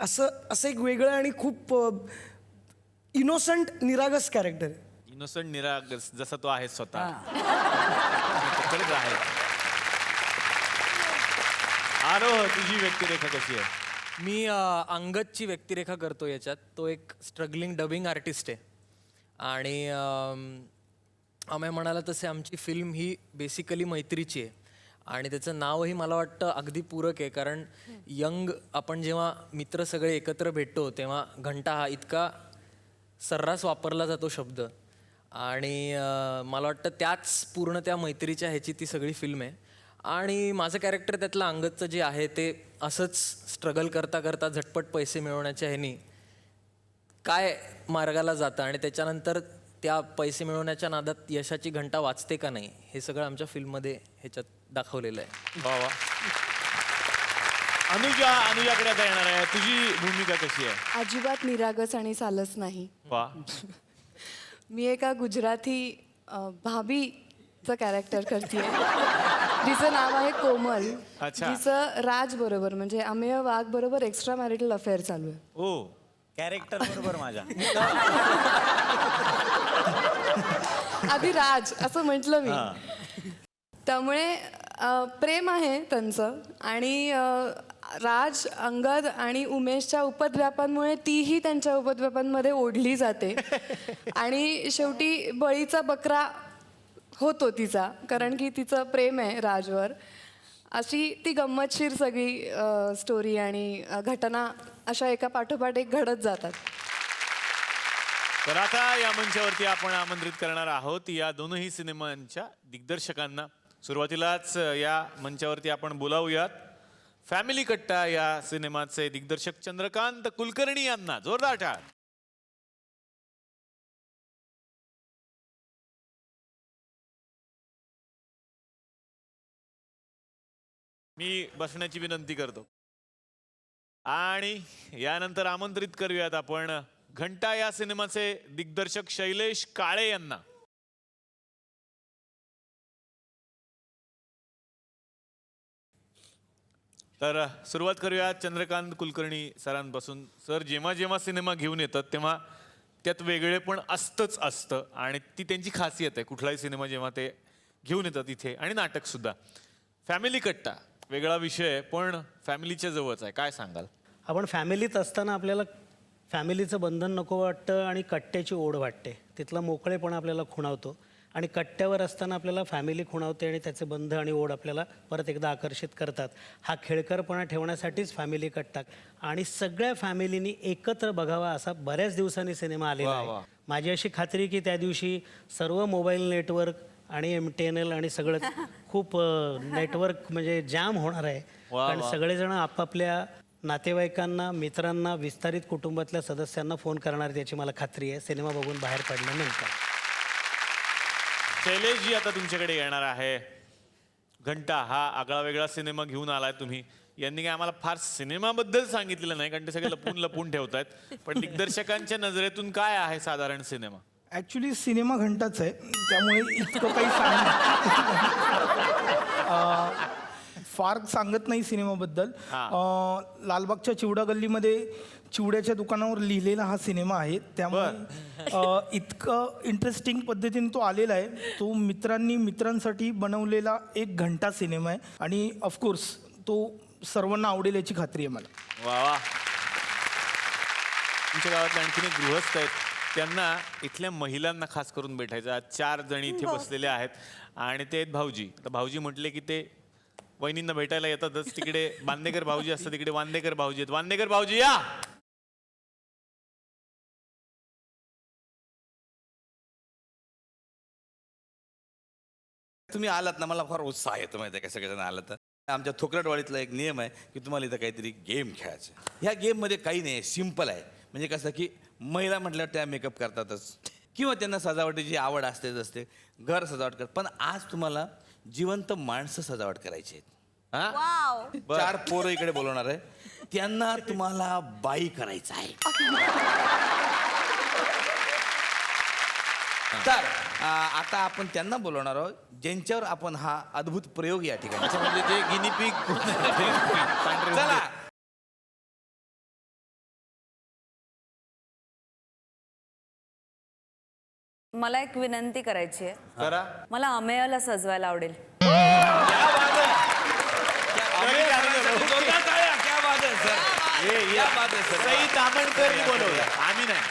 Speaker 12: असं एक वेगळं आणि खूप इनोसंट निरागस कॅरेक्टर आहे.
Speaker 1: इनोसंट निरागस जसा तो आहे स्वतः. खरंच आहे. आरोह, तुझी व्यक्तिरेखा कशी आहे?
Speaker 6: मी अंगदची व्यक्तिरेखा करतो याच्यात. तो एक स्ट्रगलिंग डबिंग आर्टिस्ट आहे आणि आम्ही म्हणाला तसे आमची फिल्म ही बेसिकली मैत्रीची आहे आणि त्याचं नावही मला वाटतं अगदी पूरक आहे. कारण यंग आपण जेव्हा मित्र सगळे एकत्र भेटतो तेव्हा घंटा हा इतका सर्रास वापरला जातो शब्द आणि मला वाटतं त्याच पूर्ण त्या मैत्रीच्या ह्याची ती सगळी फिल्म आहे. आणि माझं कॅरेक्टर त्यातलं अंगदचं जे आहे ते असंच स्ट्रगल करता करता झटपट पैसे मिळवण्याच्या ह्यानी काय मार्गाला जातं आणि त्याच्यानंतर त्या पैसे मिळवण्याच्या नादात यशाची घंटा वाजते का नाही हे सगळं आमच्या फिल्ममध्ये ह्याच्यात दाखवलेलं आहे.
Speaker 1: वा वा. अनुजाकडे आता येणार आहे. तुझी भूमिका कशी आहे?
Speaker 13: अजिबात निरागस आणि सालस नाही.
Speaker 1: वा.
Speaker 13: मी एका गुजराती भाभीचं कॅरेक्टर करते. जिचं नाव आहे कोमल.
Speaker 1: अच्छा.
Speaker 13: जिचं राज बरोबर म्हणजे अमेय वाघ बरोबर एक्स्ट्रा मॅरिटल अफेअर चालू आहे.
Speaker 1: ओ.
Speaker 5: कॅरेक्टर बरोबर माझ्या.
Speaker 13: आधी राज असं म्हटलं मी. त्यामुळे प्रेम आहे त्यांचं आणि राज, अंगद आणि उमेशच्या उपद्व्यापांमुळे तीही त्यांच्या उपद्व्यापांमध्ये ओढली जाते आणि शेवटी बळीचा बकरा होतो तिचा, कारण की तिचं प्रेम आहे राजवर. अशी ती गंमतशीर सगळी स्टोरी आणि घटना अशा एका पाठोपाठ एक घडत जातात.
Speaker 1: तर आता या मंचावरती आपण आमंत्रित करणार आहोत या दोनही सिनेमांच्या दिग्दर्शकांना. सुरुवातीलाच या मंचावरती आपण बोलावूयात फॅमिली कट्टा या सिनेमाचे दिग्दर्शक चंद्रकांत कुलकर्णी यांना. जोरदार टाळ. मी बसण्याची विनंती करतो. आणि यानंतर आमंत्रित करूयात आपण घंटा या सिनेमाचे दिग्दर्शक शैलेश काळे यांना. तर सुरुवात करूया चंद्रकांत कुलकर्णी सरांपासून. सर, जेव्हा जेव्हा सिनेमा घेऊन येतात तेव्हा त्यात वेगळेपण असतंच असतं आणि ती त्यांची खासियत आहे. कुठलाही सिनेमा जेव्हा ते घेऊन येतात इथे आणि नाटक सुद्धा. फॅमिली कट्टा वेगळा विषय आहे पण फॅमिलीच्या जवळच आहे. काय सांगाल?
Speaker 14: आपण फॅमिलीत असताना आपल्याला
Speaker 10: फॅमिलीचं बंधन नको वाटतं आणि कट्ट्याची ओढ वाटते. तिथला मोकळेपणा आपल्याला खुणावतो आणि कट्ट्यावर असताना आपल्याला फॅमिली खुणावते आणि त्याचे बंध आणि ओढ आपल्याला परत एकदा आकर्षित करतात. हा खेळकरपणा ठेवण्यासाठीच फॅमिली कट्टा आणि सगळ्या फॅमिलीनी एकत्र बघावा असा बऱ्याच दिवसांनी सिनेमा आलेला आहे. माझी अशी खात्री की त्या दिवशी सर्व मोबाईल नेटवर्क आणि MTNL आणि सगळं खूप नेटवर्क म्हणजे जाम होणार आहे. कारण सगळेजण आपापल्या नातेवाईकांना, मित्रांना, विस्तारित कुटुंबातल्या सदस्यांना फोन करणार त्याची मला खात्री आहे सिनेमा बघून बाहेर पडल्यानंतर.
Speaker 1: शैलेशजी आता तुमच्याकडे येणार आहे. घंटा हा आगळा वेगळा सिनेमा घेऊन आलाय तुम्ही. यांनी काय आम्हाला फार सिनेमाबद्दल सांगितलेलं नाही कारण ते सगळे लपून लपून ठेवतायत. पण दिग्दर्शकांच्या नजरेतून काय आहे साधारण सिनेमा?
Speaker 14: ॲक्च्युली सिनेमा घंटाच आहे त्यामुळे इतकं काही फार सांगत नाही सिनेमाबद्दल. लालबागच्या चिवडा गल्लीमध्ये चिवड्याच्या दुकानावर लिहिलेला हा सिनेमा आहे त्यामुळे इतकं इंटरेस्टिंग पद्धतीने तो आलेला आहे. तो मित्रांसाठी बनवलेला एक घंटा सिनेमा आहे आणि ऑफकोर्स तो सर्वांना आवडेल याची खात्री आहे मला.
Speaker 1: वा वा. तुमच्या गावातले आणखीन एक गृहस्थ आहेत, त्यांना इथल्या महिलांना खास करून भेटायचं. आज 4 जणी इथे बसलेले आहेत आणि ते आहेत भाऊजी. तर भाऊजी म्हटले की ते वहिनींना भेटायला येतातच. तिकडे बांदेकर भाऊजी असतात, तिकडे वांदेकर भाऊजी आहेत. वांदेकर भाऊजी या.
Speaker 9: तुम्ही आलात ना मला फार उत्साह येतो माहिती आहे का सगळेजण आलं तर. आमच्या थोकरटवाडीतला एक नियम आहे की तुम्हाला इथं काहीतरी गेम खेळायचं. ह्या गेममध्ये काही नाही, सिम्पल आहे. म्हणजे कसं की महिला म्हटल्यावर त्या मेकअप करतातच किंवा त्यांना सजावटीची आवड असतेच असते, घर सजावट करतात. पण आज तुम्हाला जिवंत माणसं सजावट करायची आहेत. 4 पोरं इकडे बोलवणार आहे, त्यांना तुम्हाला बाई करायचं आहे. तर आता आपण त्यांना बोलवणार आहोत ज्यांच्यावर आपण हा अद्भुत प्रयोग या ठिकाणी
Speaker 1: म्हणजे जे गिनीपिग.
Speaker 9: चला.
Speaker 4: मला एक विनंती करायची आहे.
Speaker 1: करा.
Speaker 4: मला अमेयाला सजवायला आवडेल.
Speaker 1: सई तामणकरनी बोलवलं, आम्ही नाही.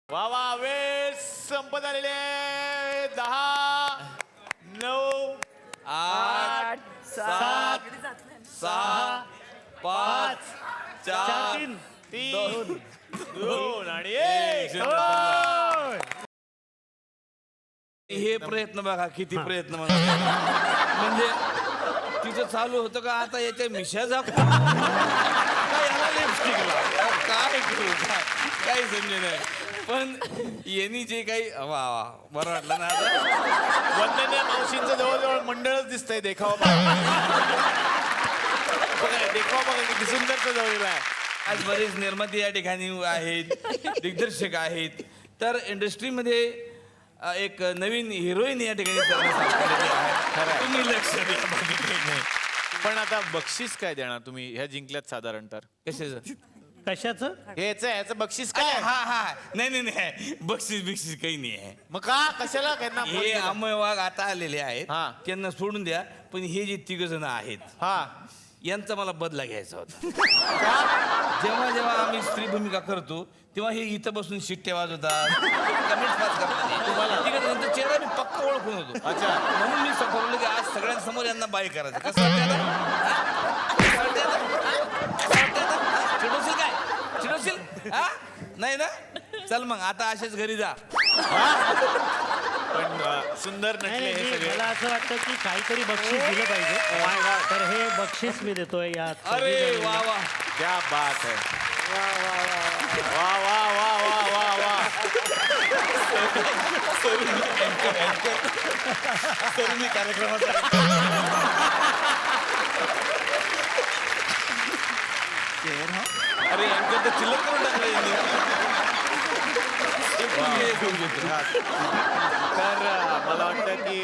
Speaker 1: वा वा. वेळ संपत आलेले. 10, 9, 8, 7, 6, 5, 4, 3, 2 आणि 1.
Speaker 9: हे प्रयत्न बघा किती प्रयत्न म्हणजे तिचं चालू होतं का आता याच्या मिशा काय करू काही समजे नाही. पण यांनी जे काही वा बरं वाटलं ना. आता
Speaker 1: वंदनीय मावशींचं जवळजवळ मंडळच दिसतंय. देखावा बघा, देखावा बघा किती सुंदर सजवलेला आहे.
Speaker 9: आज बरेच निर्माते या ठिकाणी आहेत, दिग्दर्शक आहेत. तर इंडस्ट्रीमध्ये एक नवीन हिरोईन या ठिकाणी तुम्ही लक्ष द्या. नाही.
Speaker 1: पण आता बक्षीस काय देणार तुम्ही? ह्या जिंकल्यात साधारण तर
Speaker 10: कशाचं?
Speaker 1: ह्याचं बक्षीस काय?
Speaker 9: हा नाही बक्षीस काही नाही आहे.
Speaker 1: मग का कशाला त्यांना?
Speaker 9: हे अमय वाघ आता आलेले आहेत, त्यांना सोडून द्या. पण हे जे 3 जण आहेत यांचा मला बदला घ्यायचा होता. जेव्हा आम्ही स्त्री भूमिका करतो तेव्हा हे इथं बसून शिट्ट्या वाजवतात, कमेंट पास करतात. तिकडे चेहरा मी पक्का ओळखून होतो. अच्छा, म्हणून मी ठरवलं की आज सगळ्यांसमोर यांना बाई करायचं. कसं चिडवशील काय? चिडवशील? नाही ना चल मग आता असेच घरी जा.
Speaker 1: पण सुंदर नटले हे सगळे.
Speaker 10: मला असं वाटतं की काहीतरी बक्षीस दिलं पाहिजे. तर हे बक्षीस मी देतोय या
Speaker 9: अरे वा वा
Speaker 1: क्या बात है. वा वा वा वा वा वा.
Speaker 9: तरुणी कार्यक्रमाचा अरे यांचं तर चिल्लर करून टाकलं यांनी.
Speaker 1: तर मला वाटतं की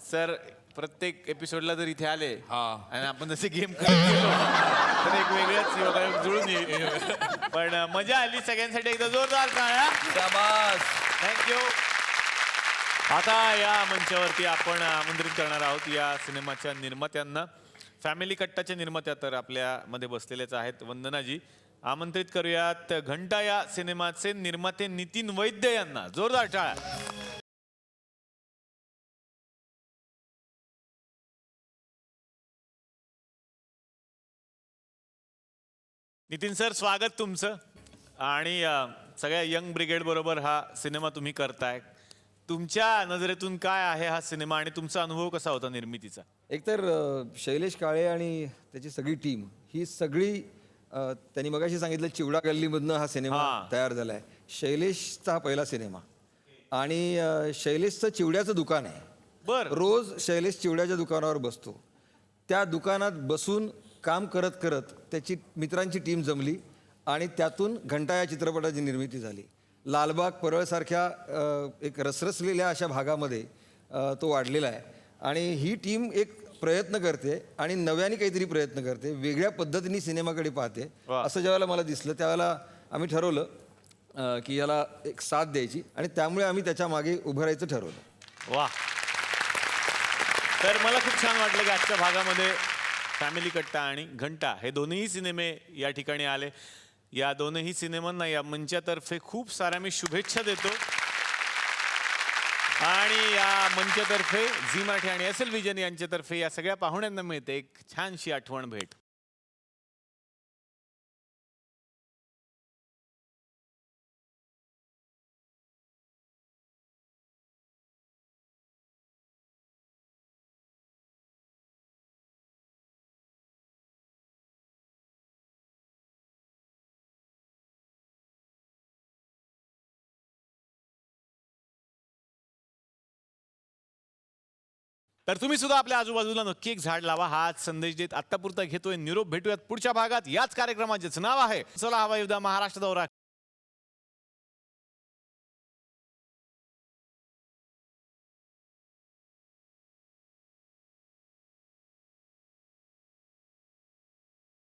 Speaker 1: सर प्रत्येक एपिसोडला जर इथे आले आणि आपण जसे गेम करत गेलो तर एक वेगळंच योगायोग जुळून येईल. पण मजा आली सगळ्यांसाठी एकदा जोरदार टाळ्या. थँक्यू. आता या मंचावरती आपण आमंत्रित करणार आहोत या सिनेमाच्या निर्मात्यांना. फॅमिली कट्टाच्या निर्मात्या तर आपल्यामध्ये बसलेलेच आहेत. वंदनाजी, आमंत्रित करूयात घंटा या सिनेमाचे निर्माते नितीन वैद्य यांना. जोरदार टाळ्या. नितीन सर, स्वागत तुमचं. आणि सगळ्या यंग ब्रिगेड बरोबर हा सिनेमा तुम्ही करताय. तुमच्या नजरेतून काय आहे हा सिनेमा आणि तुमचा अनुभव कसा होता निर्मितीचा?
Speaker 15: एकतर शैलेश काळे आणि त्याची सगळी टीम ही सगळी त्यांनी मगाशी सांगितलं चिवडा गल्लीमधनं हा सिनेमा तयार झाला आहे. शैलेशचा हा पहिला सिनेमा आणि शैलेशचं चिवड्याचं दुकान आहे. रोज शैलेश चिवड्याच्या दुकानावर बसतो. त्या दुकानात बसून काम करत करत त्याची मित्रांची टीम जमली आणि त्यातून घंटा या चित्रपटाची निर्मिती झाली. लालबाग परळसारख्या एक रसरसलेल्या अशा भागामध्ये तो वाढलेला आहे आणि ही टीम एक प्रयत्न करते आणि नव्याने काहीतरी प्रयत्न करते, वेगळ्या पद्धतीने सिनेमाकडे पाहते. असं ज्यावेळेला मला दिसलं त्यावेळेला आम्ही ठरवलं की याला एक साथ द्यायची आणि त्यामुळे आम्ही त्याच्या मागे उभं राहायचं ठरवलं.
Speaker 1: वा. तर मला खूप छान वाटलं की आजच्या भागामध्ये फॅमिली कट्टा आणि घंटा हे दोन्ही सिनेमे या ठिकाणी आले. या दोनही सिनेमांना या मंचातर्फे खूप साऱ्या मी शुभेच्छा देतो. आणि या मंचातर्फे झी मराठी आणि SL विजन यांच्यातर्फे या सगळ्या पाहुण्यांना मिळते एक छानशी आठवण भेट. तर तुम्ही सुद्धा आपल्या आजूबाजूला नक्की एक झाड लावा हाच संदेश देत आत्तापुरता घेतोय निरोप. भेटूयात पुढच्या भागात याच कार्यक्रमाचेच नाव आहे चला हवा युद्ध महाराष्ट्र दौरा.